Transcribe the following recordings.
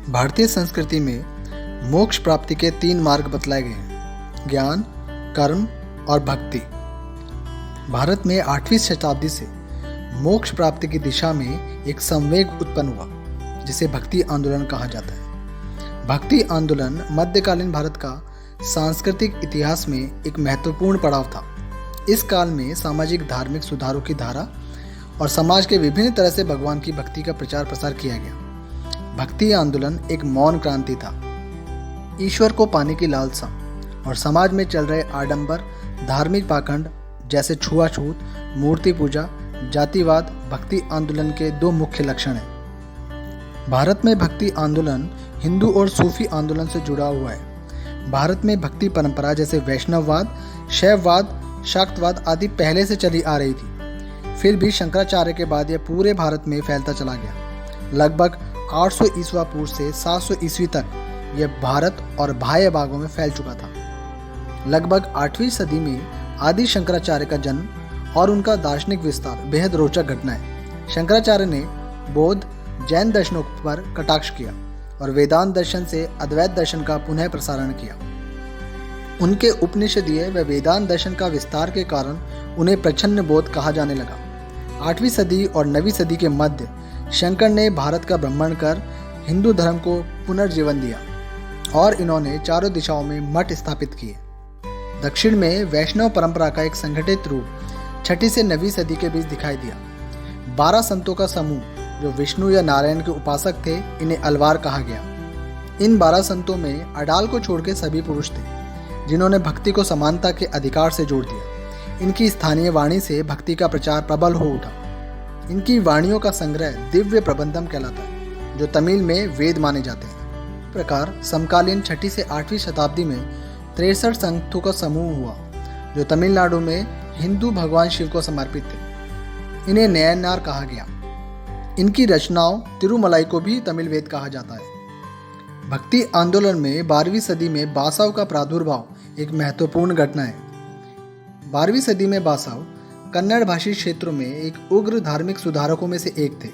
भारतीय संस्कृति में मोक्ष प्राप्ति के 3 मार्ग बतलाए गए हैं: ज्ञान, कर्म और भक्ति। भारत में 8वीं शताब्दी से मोक्ष प्राप्ति की दिशा में एक संवेग उत्पन्न हुआ, जिसे भक्ति आंदोलन कहा जाता है। भक्ति आंदोलन मध्यकालीन भारत का सांस्कृतिक इतिहास में एक महत्वपूर्ण पड़ाव था। इस काल में सामाजिक धार्मिक सुधारों की धारा और समाज के विभिन्न तरह से भगवान की भक्ति का प्रचार प्रसार किया गया। भक्ति आंदोलन एक मौन क्रांति था। ईश्वर को पाने की लालसा और समाज में चल रहे आडंबर, धार्मिक पाखंड जैसे छुआछूत, मूर्ति पूजा, जातिवाद भक्ति आंदोलन के 2 मुख्य लक्षण हैं। भारत में भक्ति आंदोलन हिंदू और सूफी आंदोलन से जुड़ा हुआ है। भारत में भक्ति परंपरा जैसे वैष्णववाद, शैववाद, शाक्तवाद आदि पहले से चली आ रही थी। फिर भी शंकराचार्य के बाद यह पूरे भारत में फैलता चला गया। लगभग 800 ईस्वा पूर्व से 700 ईस्वी तक यह भारत और बाह्य भागों में फैल चुका था। लगभग 8वीं सदी में आदि शंकराचार्य का जन्म और उनका दार्शनिक विस्तार बेहद रोचक घटना है। शंकराचार्य ने बौद्ध, जैन दर्शनों पर कटाक्ष किया और वेदांत दर्शन से अद्वैत दर्शन का पुनः प्रसारण किया। उनके उपनिषदीय व वेदांत दर्शन का विस्तार के कारण उन्हें प्रच्छन्न बौद्ध कहा जाने लगा। 8वीं सदी और 9वीं सदी के मध्य शंकर ने भारत का भ्रमण कर हिंदू धर्म को पुनर्जीवन दिया और इन्होंने चारों दिशाओं में मठ स्थापित किए। दक्षिण में वैष्णव परंपरा का एक संगठित रूप 6वीं से 9वीं सदी के बीच दिखाई दिया। 12 संतों का समूह जो विष्णु या नारायण के उपासक थे, इन्हें अलवार कहा गया। इन 12 संतों में अडाल को छोड़ के सभी पुरुष थे, जिन्होंने भक्ति को समानता के अधिकार से जोड़ दिया। इनकी स्थानीय वाणी से भक्ति का प्रचार प्रबल हो उठा। इनकी वाणियों का संग्रह दिव्य प्रबंधम कहलाता है, जो तमिल में वेद माने जाते हैं। इस प्रकार समकालीन 6वीं से 8वीं शताब्दी में 63 संतों का समूह हुआ, जो तमिलनाडु में हिंदू भगवान शिव को समर्पित थे। इन्हें नयनार कहा गया। इनकी रचनाओं तिरुमलाई को भी तमिल वेद कहा जाता है। भक्ति आंदोलन में 12वीं सदी में बासव का प्रादुर्भाव एक महत्वपूर्ण घटना है। 12वीं सदी में बासव कन्नड़ भाषी क्षेत्रों में एक उग्र धार्मिक सुधारकों में से एक थे।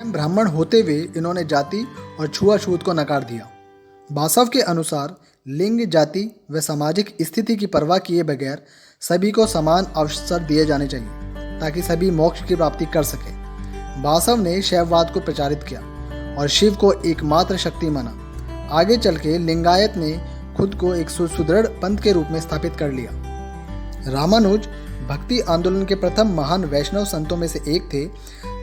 ब्राह्मण होते हुए इन्होंने जाति और छुआछूत को नकार दिया। बासव के अनुसार लिंग, जाति व सामाजिक स्थिति की परवाह किए बगैर सभी को समान अवसर दिए जाने चाहिए, ताकि सभी मोक्ष की प्राप्ति कर सके। बासव ने शैववाद को प्रचारित किया और शिव को एकमात्र शक्ति माना। आगे चल के लिंगायत ने खुद को एक सुदृढ़ पंथ के रूप में स्थापित कर लिया। रामानुज भक्ति आंदोलन के प्रथम महान वैष्णव संतों में से एक थे,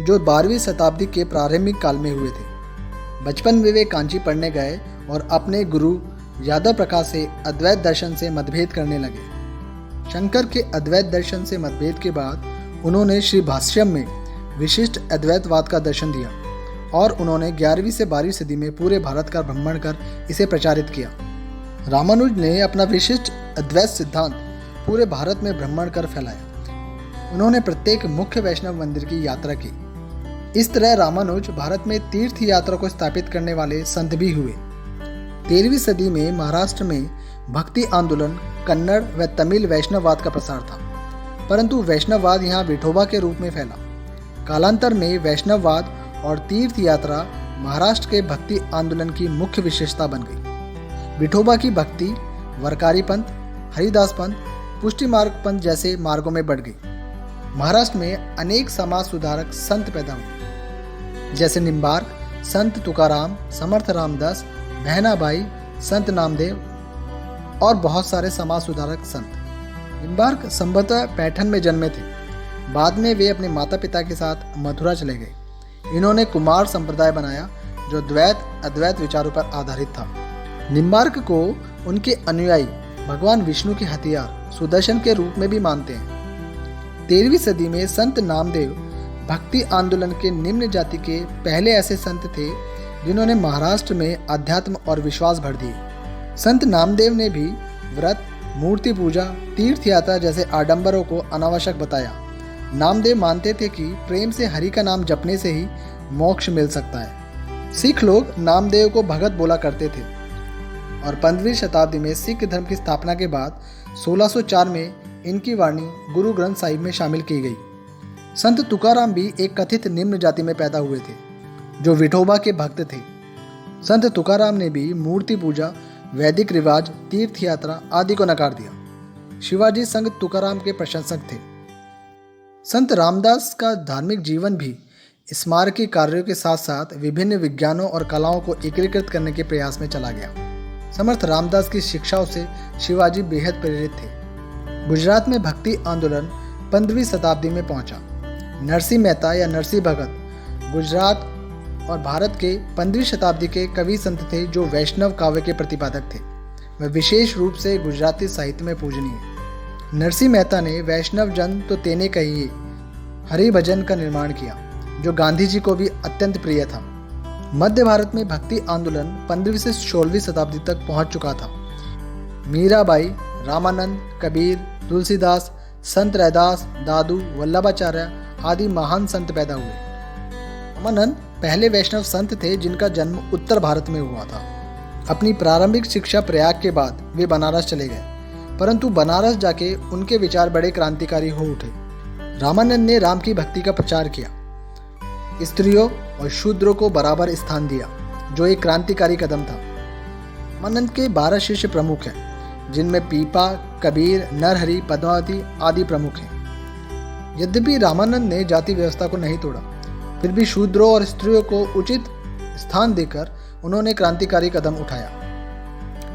जो 12वीं शताब्दी के प्रारंभिक काल में हुए थे। बचपन में वे कांची पढ़ने गए और अपने गुरु यादव प्रकाश से अद्वैत दर्शन से मतभेद करने लगे। शंकर के अद्वैत दर्शन से मतभेद के बाद उन्होंने श्री भाष्यम में विशिष्ट अद्वैतवाद का दर्शन दिया और उन्होंने 11वीं से 12वीं सदी में पूरे भारत का भ्रमण कर इसे प्रचारित किया। रामानुज ने अपना विशिष्ट अद्वैत सिद्धांत पूरे भारत में भ्रमण कर फैलाया। उन्होंने प्रत्येक मुख्य वैष्णव मंदिर की यात्रा की। इस तरह रामानुज भारत में तीर्थ यात्रा को स्थापित करने वाले संत भी हुए। 13वीं सदी में महाराष्ट्र में भक्ति आंदोलन कन्नड़ व तमिल वैष्णववाद का प्रसार था, परंतु वैष्णववाद यहाँ विठोबा के रूप में फैला। कालांतर में वैष्णववाद और तीर्थ यात्रा महाराष्ट्र के भक्ति आंदोलन की मुख्य विशेषता बन गई। विठोबा की भक्ति वरकारी पंथ, हरिदास पंथ, पुष्टि मार्ग पंथ जैसे मार्गों में बढ़ गई। महाराष्ट्र में अनेक समाज सुधारक संत पैदा हुए, जैसे निम्बार्क, संत तुकाराम, समर्थ रामदास, बहनाबाई, संत नामदेव और बहुत सारे समाज सुधारक संत। निम्बार्क संभवतः पैठन में जन्मे थे। बाद में वे अपने माता पिता के साथ मथुरा चले गए। इन्होंने कुमार संप्रदाय बनाया, जो द्वैत अद्वैत विचारों पर आधारित था। निम्बार्क को उनके अनुयायी भगवान विष्णु के हथियार सुदर्शन के रूप में भी मानते हैं। 13वीं सदी में संत नामदेव भक्ति आंदोलन के निम्न जाति के पहले ऐसे संत थे, जिन्होंने महाराष्ट्र में अध्यात्म और विश्वास भर दिए। संत नामदेव ने भी व्रत, मूर्ति पूजा, तीर्थ यात्रा जैसे आडंबरों को अनावश्यक बताया। नामदेव मानते थे कि प्रेम से हरि का नाम जपने से ही मोक्ष मिल सकता है। सिख लोग नामदेव को भगत बोला करते थे और 15वीं शताब्दी में सिख धर्म की स्थापना के बाद 1604 में इनकी वाणी गुरु ग्रंथ साहिब में शामिल की गई। संत तुकाराम भी एक कथित निम्न जाति में पैदा हुए थे, जो विठोबा के भक्त थे। संत तुकाराम ने भी मूर्ति पूजा, वैदिक रिवाज, तीर्थ यात्रा आदि को नकार दिया। शिवाजी संत तुकाराम के प्रशंसक थे। संत रामदास का धार्मिक जीवन भी स्मारकी कार्यों के साथ साथ विभिन्न विज्ञानों और कलाओं को एकीकृत करने के प्रयास में चला गया। समर्थ रामदास की शिक्षाओं से शिवाजी बेहद प्रेरित थे। गुजरात में भक्ति आंदोलन 15वीं शताब्दी में पहुंचा। नरसिंह मेहता या नरसिंह भगत गुजरात और भारत के 15वीं शताब्दी के कवि संत थे जो वैष्णव काव्य के प्रतिपादक थे। वे विशेष रूप से गुजराती साहित्य में पूजनीय। नरसिंह मेहता ने वैष्णव जन तो तेने कहिए हरि भजन का निर्माण किया जो गांधी जी को भी अत्यंत प्रिय था। मध्य भारत में भक्ति आंदोलन 15वीं से 16वीं शताब्दी तक पहुंच चुका था। मीराबाई, रामानंद, कबीर, तुलसीदास, संत रैदास, दादू, वल्लभाचार्य आदि महान संत पैदा हुए। रामानंद पहले वैष्णव संत थे जिनका जन्म उत्तर भारत में हुआ था। अपनी प्रारंभिक शिक्षा प्रयाग के बाद वे बनारस चले गए, परंतु बनारस जाके उनके विचार बड़े क्रांतिकारी हो उठे। रामानंद ने राम की भक्ति का प्रचार किया, स्त्रियों और शूद्रों को बराबर स्थान दिया, जो एक क्रांतिकारी कदम था। रामानंद के 12 शिष्य प्रमुख हैं, जिनमें पीपा, कबीर, नरहरि, पद्मावती आदि प्रमुख हैं। यद्यपि रामानंद ने जाति व्यवस्था को नहीं तोड़ा, फिर भी शूद्रों और स्त्रियों को उचित स्थान देकर उन्होंने क्रांतिकारी कदम उठाया।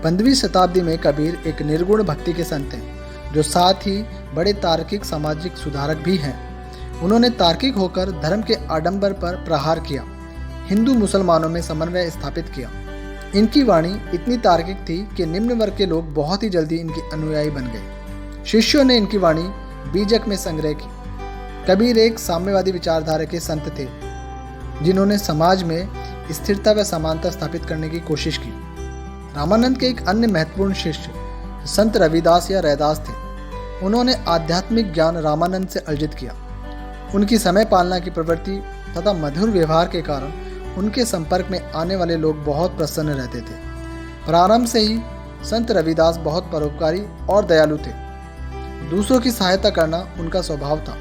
15वीं शताब्दी में कबीर एक निर्गुण भक्ति के संत हैं, जो साथ ही बड़े तार्किक सामाजिक सुधारक भी हैं। उन्होंने तार्किक होकर धर्म के आडंबर पर प्रहार किया, हिंदू मुसलमानों में समन्वय स्थापित किया। इनकी वाणी इतनी तार्किक थी कि निम्न वर्ग के लोग बहुत ही जल्दी इनके अनुयायी बन गए। शिष्यों ने इनकी वाणी बीजक में संग्रह की। कबीर एक साम्यवादी विचारधारा के संत थे, जिन्होंने समाज में स्थिरता व समानता स्थापित करने की कोशिश की। रामानंद के एक अन्य महत्वपूर्ण शिष्य संत रविदास या रैदास थे। उन्होंने आध्यात्मिक ज्ञान रामानंद से अर्जित किया। उनकी समय पालना की प्रवृत्ति तथा मधुर व्यवहार के कारण उनके संपर्क में आने वाले लोग बहुत प्रसन्न रहते थे। प्रारंभ से ही संत रविदास बहुत परोपकारी और दयालु थे। दूसरों की सहायता करना उनका स्वभाव था।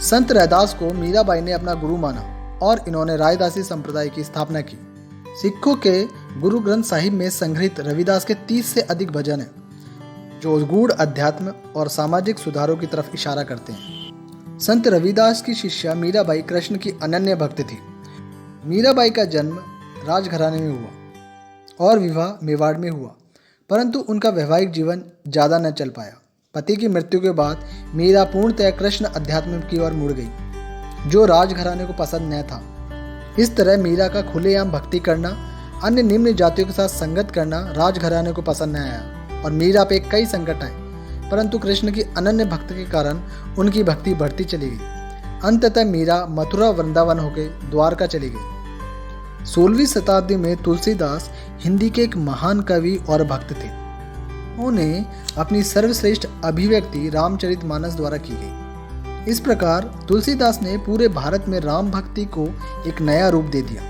संत रैदास को मीराबाई ने अपना गुरु माना और इन्होंने रायदासी संप्रदाय की स्थापना की। सिखों के गुरु ग्रंथ साहिब में संग्रहित रविदास के 30 से अधिक भजन हैं, जो गूढ़ अध्यात्म और सामाजिक सुधारों की तरफ इशारा करते हैं। संत रविदास की शिष्या मीराबाई कृष्ण की अनन्य भक्त थी। मीराबाई का जन्म राजघराने में हुआ और विवाह मेवाड़ में हुआ, परंतु उनका वैवाहिक जीवन ज़्यादा न चल पाया। पति की मृत्यु के बाद मीरा पूर्णतः कृष्ण अध्यात्म की ओर मुड़ गई, जो राजघराने को पसंद न था। इस तरह मीरा का खुलेआम भक्ति करना, अन्य निम्न जातियों के साथ संगत करना राजघराने को पसंद न आया और मीरा पे कई संकट आए, परंतु कृष्ण की अनन्य भक्ति के कारण उनकी भक्ति बढ़ती चली गई। अंततः मीरा मथुरा वृंदावन होकर द्वारका चली गई। 16वीं शताब्दी में तुलसीदास हिंदी के एक महान कवि और भक्त थे। उन्हें अपनी सर्वश्रेष्ठ अभिव्यक्ति रामचरितमानस द्वारा की गई। इस प्रकार तुलसीदास ने पूरे भारत में राम भक्ति को एक नया रूप दे दिया।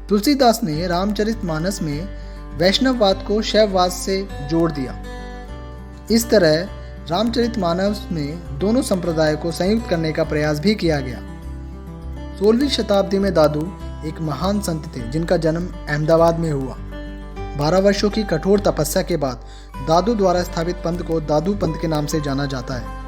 तुलसीदास ने रामचरितमानस में वैष्णववाद को शैववाद से जोड़ दिया। इस तरह रामचरितमानस में दोनों संप्रदायों को संयुक्त करने का प्रयास भी किया गया। 16वीं शताब्दी में दादू एक महान संत थे, जिनका जन्म अहमदाबाद में हुआ। 12 वर्षों की कठोर तपस्या के बाद दादू द्वारा स्थापित पंथ को दादू पंथ के नाम से जाना जाता है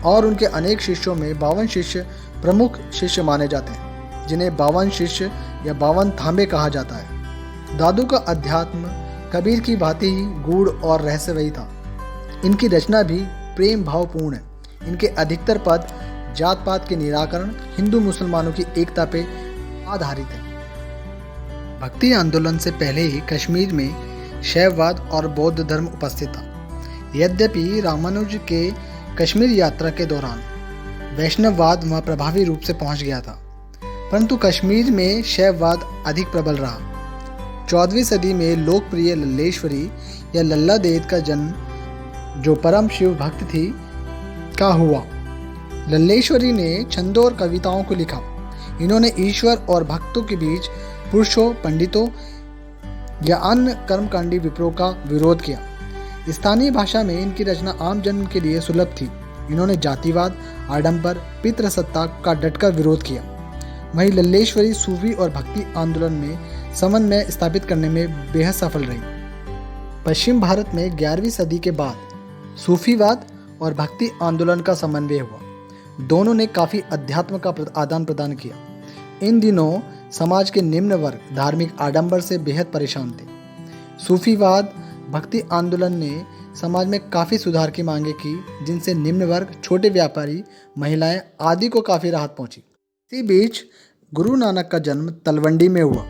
और उनके अनेक शिष्यों में 52 शिष्य प्रमुख शिष्य माने जाते हैं, जिन्हें 52 शिष्य या 52 थांबे कहा जाता है। दादू का अध्यात्म कबीर की भांति ही गूढ़ और रहस्यमयी था। इनकी रचना भी प्रेम भावपूर्ण है। इनके अधिकतर पद जात पात के निराकरण, हिंदू मुसलमानों की एकता पे आधारित है। भक्ति आंदोलन से पहले ही कश्मीर में शैववाद और बौद्ध धर्म उपस्थित था। यद्यपि रामानुज के कश्मीर यात्रा के दौरान वैष्णववाद वहाँ प्रभावी रूप से पहुँच गया था, परंतु कश्मीर में शैववाद अधिक प्रबल रहा। 14वीं सदी में लोकप्रिय लल्लेश्वरी या लल्ला देद का जन्म, जो परम शिव भक्त थी, का हुआ। लल्लेश्वरी ने छंदों और कविताओं को लिखा। इन्होंने ईश्वर और भक्तों के बीच पुरुषों, पंडितों या अन्य कर्मकांडी विप्रों का विरोध किया। स्थानीय भाषा में इनकी रचना आम जन के लिए सुलभ थी। इन्होंने जातिवाद, आडंबर, पितृसत्ता का डटकर विरोध किया। वहीं लल्लेश्वरी सूफी और भक्ति आंदोलन में समन्वय स्थापित करने में बेहद सफल रही। पश्चिम भारत में 11वीं सदी के बाद सूफीवाद और भक्ति आंदोलन का समन्वय हुआ। दोनों ने काफ़ी अध्यात्म का आदान प्रदान किया। इन दिनों समाज के निम्न वर्ग धार्मिक आडंबर से बेहद परेशान थे। सूफीवाद भक्ति आंदोलन ने समाज में काफ़ी सुधार की मांगे की, जिनसे निम्न वर्ग, छोटे व्यापारी, महिलाएं आदि को काफ़ी राहत पहुंची। इसी बीच गुरु नानक का जन्म तलवंडी में हुआ,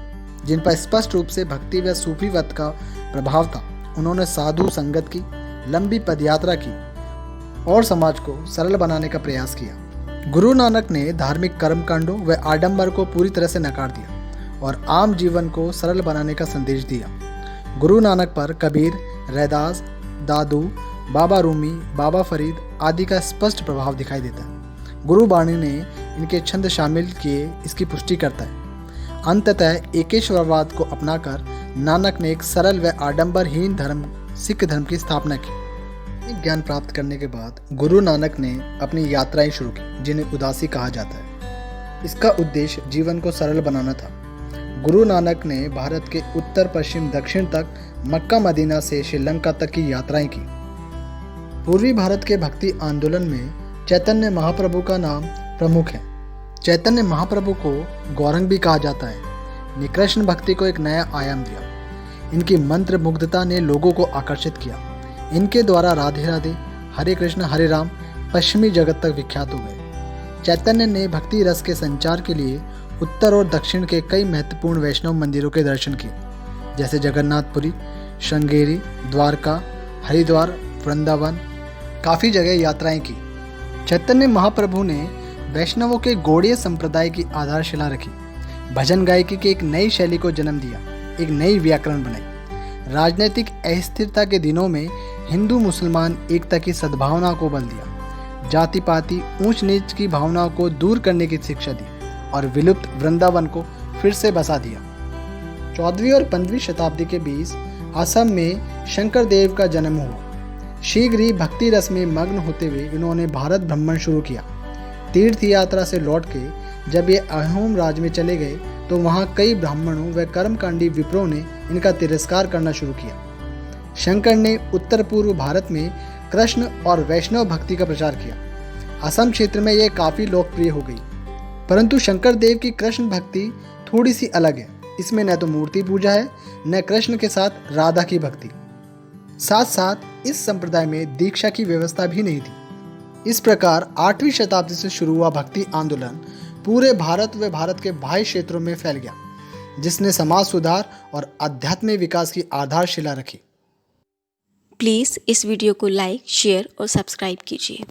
जिन पर स्पष्ट रूप से भक्ति व सूफीवाद का प्रभाव था। उन्होंने साधु संगत की, लंबी पदयात्रा की और समाज को सरल बनाने का प्रयास किया। गुरु नानक ने धार्मिक कर्मकांडों व आडंबर को पूरी तरह से नकार दिया और आम जीवन को सरल बनाने का संदेश दिया। गुरु नानक पर कबीर, रैदास, दादू, बाबा रूमी, बाबा फरीद आदि का स्पष्ट प्रभाव दिखाई देता है। गुरुबाणी ने इनके छंद शामिल किए इसकी पुष्टि करता है। अंततः एकेश्वरवाद को अपनाकर नानक ने एक सरल व आडंबरहीन धर्म सिख धर्म की स्थापना की। ज्ञान प्राप्त करने के बाद गुरु नानक ने अपनी यात्राएं शुरू की, जिन्हें उदासी कहा जाता है। इसका उद्देश्य जीवन को सरल बनाना था। गुरु नानक ने भारत के उत्तर, पश्चिम, दक्षिण तक, मक्का मदीना से श्रीलंका तक की यात्राएं की। पूर्वी भारत के भक्ति आंदोलन में चैतन्य महाप्रभु का नाम प्रमुख है। चैतन्य महाप्रभु को गौरंग भी कहा जाता है। ने कृष्ण भक्ति को एक नया आयाम दिया। इनकी मंत्र मुग्धता ने लोगों को आकर्षित किया। इनके द्वारा राधे राधे, हरे कृष्ण हरे राम पश्चिमी जगत तक विख्यात हो गए। चैतन्य ने भक्ति रस के संचार के लिए उत्तर और दक्षिण के कई महत्वपूर्ण वैष्णव मंदिरों के दर्शन किए, जैसे जगन्नाथपुरी, श्रृंगेरी, द्वारका, हरिद्वार, वृंदावन, काफ़ी जगह यात्राएं की। चैतन्य महाप्रभु ने वैष्णवों के गौड़ीय संप्रदाय की आधारशिला रखी। भजन गायकी की एक नई शैली को जन्म दिया, एक नई व्याकरण बनाई। राजनीतिक अस्थिरता के दिनों में हिंदू मुसलमान एकता की सद्भावना को बल दिया। जाति पाति, ऊंच नीच की भावनाओं को दूर करने की शिक्षा दी और विलुप्त वृंदावन को फिर से बसा दिया। 14वीं और 15वीं शताब्दी के बीच असम में शंकर देव का जन्म हुआ। शीघ्र ही भक्ति रस में मग्न होते हुए इन्होंने भारत भ्रमण शुरू किया। तीर्थ यात्रा से लौट के जब ये अहोम राज में चले गए तो वहाँ कई ब्राह्मणों व कर्मकांडी विप्रों ने इनका तिरस्कार करना शुरू किया। शंकर ने उत्तर पूर्व भारत में कृष्ण और वैष्णव भक्ति का प्रचार किया। असम क्षेत्र में यह काफ़ी लोकप्रिय हो गई, परंतु शंकर देव की कृष्ण भक्ति थोड़ी सी अलग है। इसमें न तो मूर्ति पूजा है, न कृष्ण के साथ राधा की भक्ति। साथ साथ इस संप्रदाय में दीक्षा की व्यवस्था भी नहीं थी। इस प्रकार 8वीं शताब्दी से शुरू हुआ भक्ति आंदोलन पूरे भारत व भारत के बाह्य क्षेत्रों में फैल गया, जिसने समाज सुधार और आध्यात्मिक विकास की आधारशिला रखी। प्लीज़ इस वीडियो को लाइक, शेयर और सब्सक्राइब कीजिए।